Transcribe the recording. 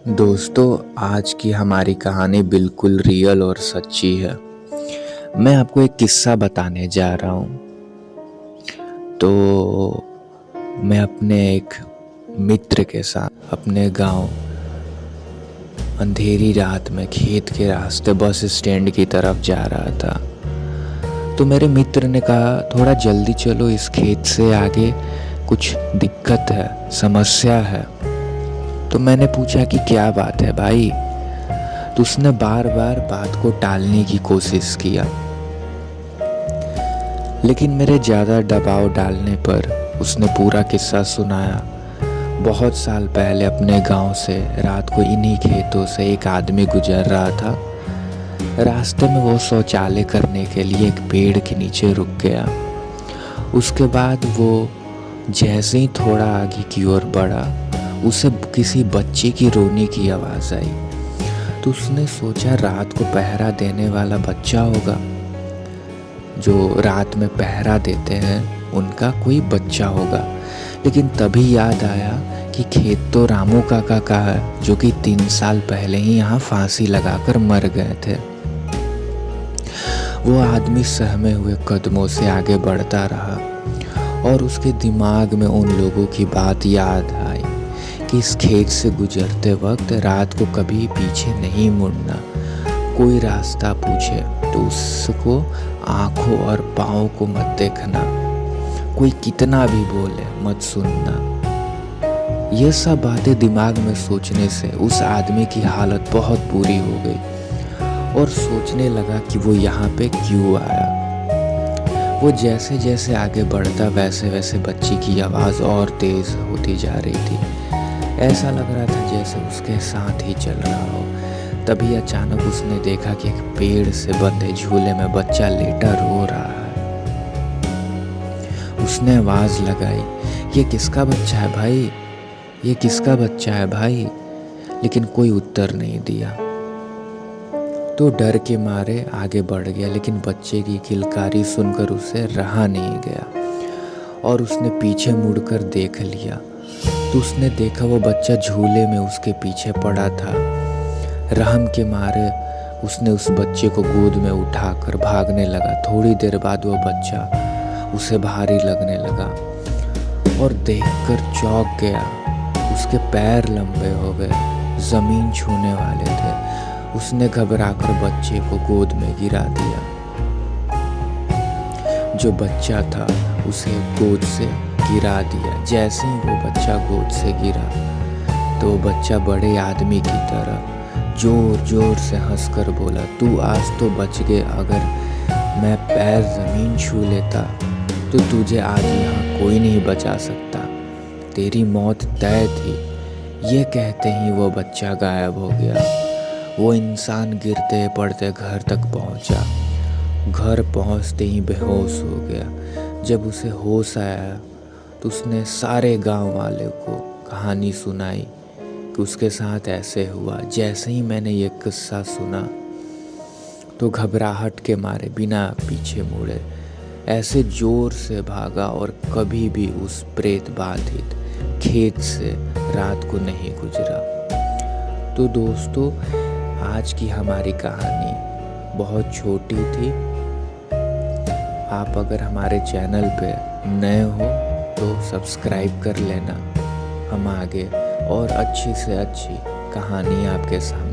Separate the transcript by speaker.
Speaker 1: दोस्तों, आज की हमारी कहानी बिल्कुल रियल और सच्ची है। मैं आपको एक किस्सा बताने जा रहा हूँ। तो मैं अपने एक मित्र के साथ अपने गांव अंधेरी रात में खेत के रास्ते बस स्टैंड की तरफ जा रहा था। तो मेरे मित्र ने कहा, थोड़ा जल्दी चलो, इस खेत से आगे कुछ दिक्कत है, समस्या है। तो मैंने पूछा कि क्या बात है भाई। तो उसने बार बार बात को टालने की कोशिश किया, लेकिन मेरे ज़्यादा दबाव डालने पर उसने पूरा किस्सा सुनाया। बहुत साल पहले अपने गांव से रात को इन्हीं खेतों से एक आदमी गुजर रहा था। रास्ते में वो शौचालय करने के लिए एक पेड़ के नीचे रुक गया। उसके बाद वो जैसे ही थोड़ा आगे की ओर बढ़ा, उसे किसी बच्चे की रोने की आवाज़ आई। तो उसने सोचा रात को पहरा देने वाला बच्चा होगा, जो रात में पहरा देते हैं उनका कोई बच्चा होगा। लेकिन तभी याद आया कि खेत तो रामू काका का है, जो कि 3 साल पहले ही यहाँ फांसी लगाकर मर गए थे। वो आदमी सहमे हुए कदमों से आगे बढ़ता रहा और उसके दिमाग में उन लोगों की बात याद आई कि इस खेत से गुजरते वक्त रात को कभी पीछे नहीं मुड़ना। कोई रास्ता पूछे तो उसको आंखों और पाँव को मत देखना। कोई कितना भी बोले मत सुनना। ये सब बातें दिमाग में सोचने से उस आदमी की हालत बहुत बुरी हो गई और सोचने लगा कि वो यहाँ पे क्यों आया। वो जैसे जैसे आगे बढ़ता वैसे वैसे बच्ची की आवाज़ और तेज़ होती जा रही थी। ऐसा लग रहा था जैसे उसके साथ ही चल रहा हो। तभी अचानक उसने देखा कि एक पेड़ से बंधे झूले में बच्चा लेटा रो रहा है। उसने आवाज़ लगाई, ये किसका बच्चा है भाई, ये किसका बच्चा है भाई। लेकिन कोई उत्तर नहीं दिया। तो डर के मारे आगे बढ़ गया, लेकिन बच्चे की किलकारी सुनकर उसे रहा नहीं गया और उसने पीछे मुड़कर देख लिया। तो उसने देखा वो बच्चा झूले में उसके पीछे पड़ा था। रहम के मारे उसने उस बच्चे को गोद में उठाकर भागने लगा। थोड़ी देर बाद वो बच्चा उसे भारी लगने लगा और देखकर चौंक गया। उसके पैर लंबे हो गए, ज़मीन छूने वाले थे। उसने घबराकर बच्चे को गोद में गिरा दिया। जो बच्चा था उसे गोद से गिरा दिया। जैसे ही वो बच्चा गोद से गिरा तो वो बच्चा बड़े आदमी की तरह जोर जोर से हंसकर बोला, तू आज तो बच गए। अगर मैं पैर ज़मीन छू लेता तो तुझे आज यहाँ कोई नहीं बचा सकता, तेरी मौत तय थी। ये कहते ही वो बच्चा गायब हो गया। वो इंसान गिरते पड़ते घर तक पहुँचा। घर पहुँचते ही बेहोश हो गया। जब उसे होश आया तो उसने सारे गांव वाले को कहानी सुनाई कि उसके साथ ऐसे हुआ। जैसे ही मैंने ये किस्सा सुना तो घबराहट के मारे बिना पीछे मुड़े ऐसे जोर से भागा और कभी भी उस प्रेत बाधित खेत से रात को नहीं गुजरा। तो दोस्तों, आज की हमारी कहानी बहुत छोटी थी। आप अगर हमारे चैनल पे नए हो तो सब्सक्राइब कर लेना। हम आगे और अच्छी से अच्छी कहानी आपके सामने